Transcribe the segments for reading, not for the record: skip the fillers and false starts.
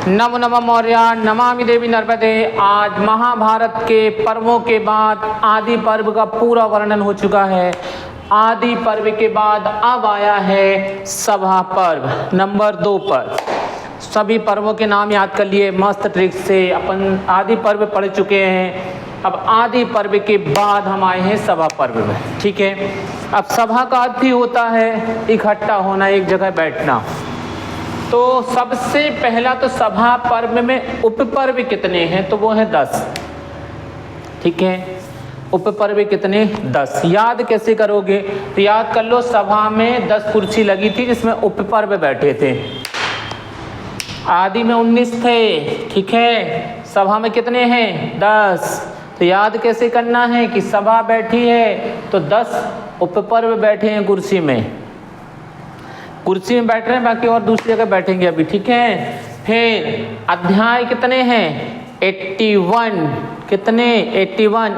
नमो नमः मौर्य, नमामि देवी नर्मदे। आज महाभारत के पर्वों के बाद आदि पर्व का पूरा वर्णन हो चुका है। आदि पर्व के बाद अब आया है सभा पर्व नंबर 2 पर। सभी पर्वों के नाम याद कर लिए मस्त ट्रिक से। अपन आदि पर्व पढ़ चुके हैं। अब आदि पर्व के बाद हम आए हैं सभा पर्व में। ठीक है, अब सभा का अर्थ ही होता है इकट्ठा होना, एक जगह बैठना। तो सबसे पहला तो सभा पर्व में उपपर्व कितने हैं, तो वो है 10। ठीक है, उपपर्व कितने 10। याद कैसे करोगे, तो याद कर लो सभा में 10 कुर्सी लगी थी जिसमें उपपर्व बैठे थे। आदि में 19 थे। ठीक है, सभा में कितने हैं 10। तो याद कैसे करना है कि सभा बैठी है तो 10 उपपर्व बैठे हैं कुर्सी में। कुर्सी में बैठ रहे हैं, बाकी और दूसरी जगह बैठेंगे अभी। ठीक है, फिर अध्याय कितने हैं 81। कितने 81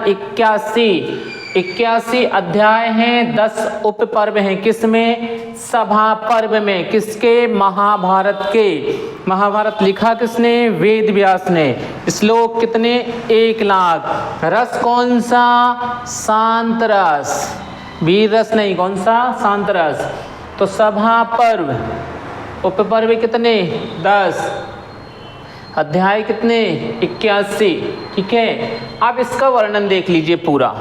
81 अध्याय हैं। 10 उपपर्व हैं किसमें, सभा पर्व में। किसके, महाभारत के। महाभारत लिखा किसने, वेद व्यास ने। श्लोक कितने 1 लाख। रस कौन सा, शांत रस, वीर रस नहीं, कौन सा, शांत रस। तो सभा पर्व उपपर्व कितने 10, अध्याय कितने 81। ठीक है, अब इसका वर्णन देख लीजिए पूरा।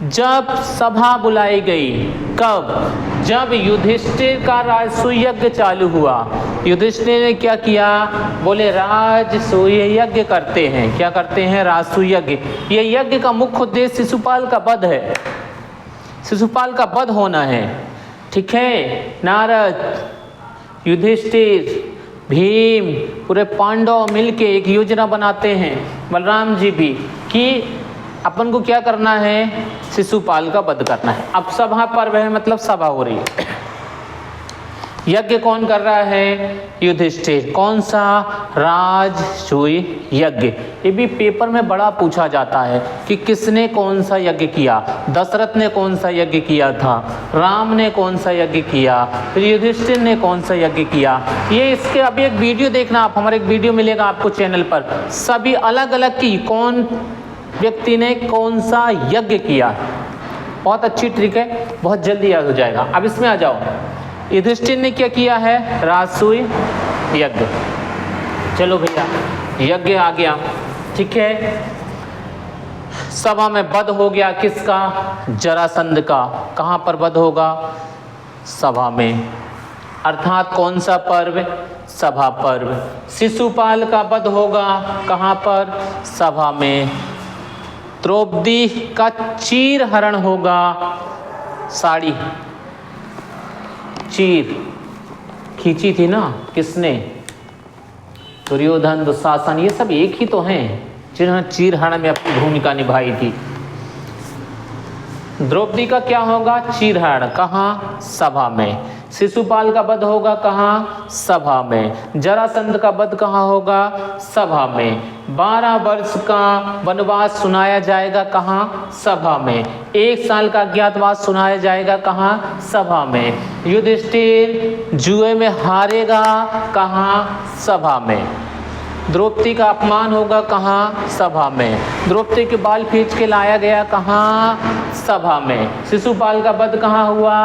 जब सभा बुलाई गई, कब, जब युधिष्ठिर का राजसूय यज्ञ चालू हुआ। युधिष्ठिर ने क्या किया, बोले राजसूय यज्ञ करते हैं। क्या करते हैं, राजसूय यज्ञ। ये यज्ञ का मुख्य उद्देश्य शिशुपाल का वध है। शिशुपाल का वध होना है। ठीक है, नारद, युधिष्ठिर, भीम, पूरे पांडव मिलके एक योजना बनाते हैं, बलराम जी भी, कि अपन को क्या करना है, शिशुपाल का वध करना है। अब सभा पर्व है, मतलब सभा हो रही है। यज्ञ कौन कर रहा है, युधिष्ठिर। कौन सा, राजसूय यज्ञ। ये भी पेपर में बड़ा पूछा जाता है कि किसने कौन सा यज्ञ किया। दशरथ ने कौन सा यज्ञ किया था, राम ने कौन सा यज्ञ किया, फिर युधिष्ठिर ने कौन सा यज्ञ किया। ये इसके अभी एक वीडियो देखना आप, हमारा एक वीडियो मिलेगा आपको चैनल पर। सभी अलग अलग की कौन व्यक्ति ने कौन सा यज्ञ किया। बहुत अच्छी ट्रिक है, बहुत जल्दी याद हो जाएगा। अब इसमें आ जाओ, युधिष्ठिर ने क्या किया है, राजसूय यज्ञ। चलो भैया, यज्ञ आ गया। ठीक है, सभा में वध हो गया किसका, जरासंध का। कहाँ पर वध होगा, सभा में। अर्थात कौन सा पर्व, सभा पर्व। शिशुपाल का वध होगा कहाँ पर, सभा में। द्रौपदी का चीर हरण होगा, साड़ी चीर खींची थी ना किसने, दुर्योधन, दुशासन, ये सब एक ही तो हैं जिन्होंने चीर हरण में अपनी भूमिका निभाई थी। द्रौपदी का क्या होगा, चीर हरण। कहाँ, सभा में। शिशुपाल का वध होगा कहाँ, सभा में। जरासंध का वध कहाँ होगा, सभा में। 12 वर्ष का वनवास सुनाया जाएगा कहाँ, सभा में। 1 साल का अज्ञातवास सुनाया जाएगा कहाँ, सभा में। युधिष्ठिर जुए में हारेगा कहाँ, सभा में। द्रौपदी का अपमान होगा कहाँ, सभा में। द्रौपदी के बाल खींच के लाया गया कहाँ, सभा में। शिशुपाल का वध कहाँ हुआ,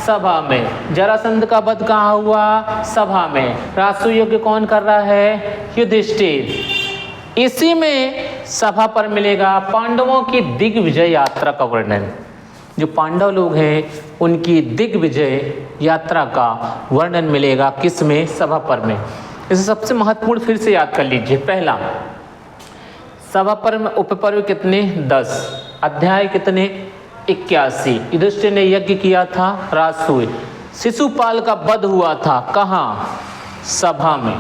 सभा में। जरासंध का वध कहाँ हुआ, सभा में। राजसूय यज्ञ कौन कर रहा है, युधिष्ठिर। इसी में सभा पर मिलेगा पांडवों की दिग्विजय यात्रा का वर्णन। जो पांडव लोग हैं उनकी दिग्विजय यात्रा का वर्णन मिलेगा किसमें, सभा पर में। इसे सबसे महत्वपूर्ण फिर से याद कर लीजिए। पहला, सभा पर्व में उपपर्व कितने 10, अध्याय कितने 81। युधिष्ठिर ने यज्ञ किया था राजसूय। शिशुपाल का वध हुआ था कहाँ, सभा में।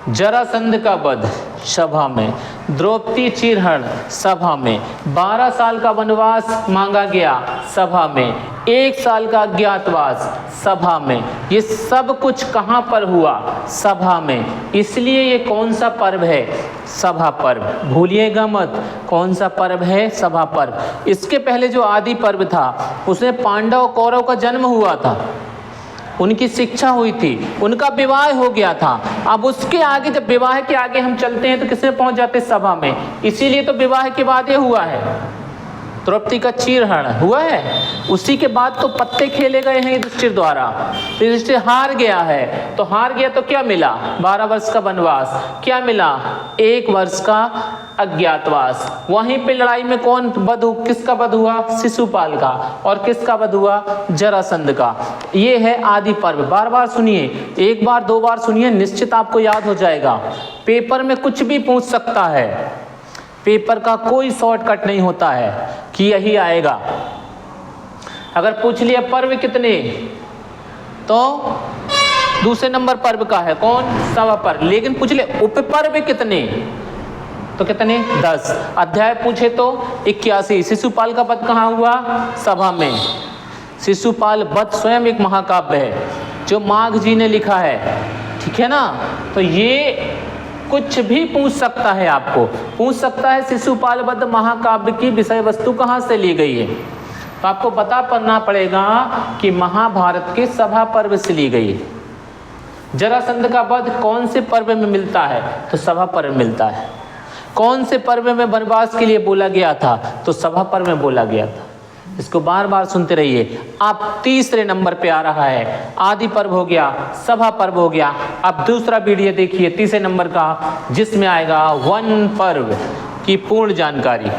जरासंध का वध, सभा में। द्रौपदी चीरहरण, सभा में। 12 साल का वनवास मांगा गया, सभा में। 1 साल का अज्ञातवास, सभा में। ये सब कुछ कहाँ पर हुआ, सभा में। इसलिए ये कौन सा पर्व है, सभा पर्व। भूलिएगा मत, कौन सा पर्व है, सभा पर्व। इसके पहले जो आदि पर्व था उसमें पांडव कौरव का जन्म हुआ था। उनकी शिक्षा हुई थी, उनका विवाह हो गया था। अब उसके आगे, जब विवाह के आगे हम चलते हैं तो किसमें पहुंच जाते हैं? सभा में। इसीलिए तो विवाह के बाद ये हुआ है, द्रौपदी का चीरहरण हुआ है। उसी के बाद तो पत्ते खेले गए हैं युधिष्ठिर द्वारा। तो युधिष्ठिर हार गया है, तो हार गया तो क्या मिला? 12 वर्ष का वनवास। क्या मिला? 1 वर्ष का अज्ञातवास। वहीं पे लड़ाई में कौन वध, किसका वध हुआ? शिशुपाल का। और किसका वध हुआ? जरासंध का। ये है आदि पर्व। बार बार सुनिए, 1 बार 2 बार सुनिए, निश्चित आपको याद हो जाएगा। पेपर में कुछ भी पूछ सकता है, पेपर का कोई शॉर्टकट नहीं होता है कि यही आएगा। अगर पूछ लिया पर्व कितने, तो दूसरे नंबर पर्व का है कौन? सभा पर्व। लेकिन पूछ ले उपपर्व कितने, तो कितने? 10। अध्याय पूछे तो 81। शिशुपाल का वध कहाँ हुआ? सभा में। शिशुपाल वध स्वयं एक महाकाव्य है जो माघ जी ने लिखा है, ठीक है ना। तो ये कुछ भी पूछ सकता है, आपको पूछ सकता है शिशुपाल वध महाकाव्य की विषय वस्तु कहाँ से ली गई है, तो आपको बता पाना पड़ेगा कि महाभारत के सभा पर्व से ली गई है। जरासंध का वध कौन से पर्व में मिलता है? तो सभा पर्व में मिलता है। कौन से पर्व में वनवास के लिए बोला गया था? तो सभा पर्व में बोला गया था। इसको बार बार सुनते रहिए। अब तीसरे नंबर पे आ रहा है, आदि पर्व हो गया, सभा पर्व हो गया। अब दूसरा वीडियो देखिए तीसरे नंबर का, जिसमें आएगा वन पर्व की पूर्ण जानकारी।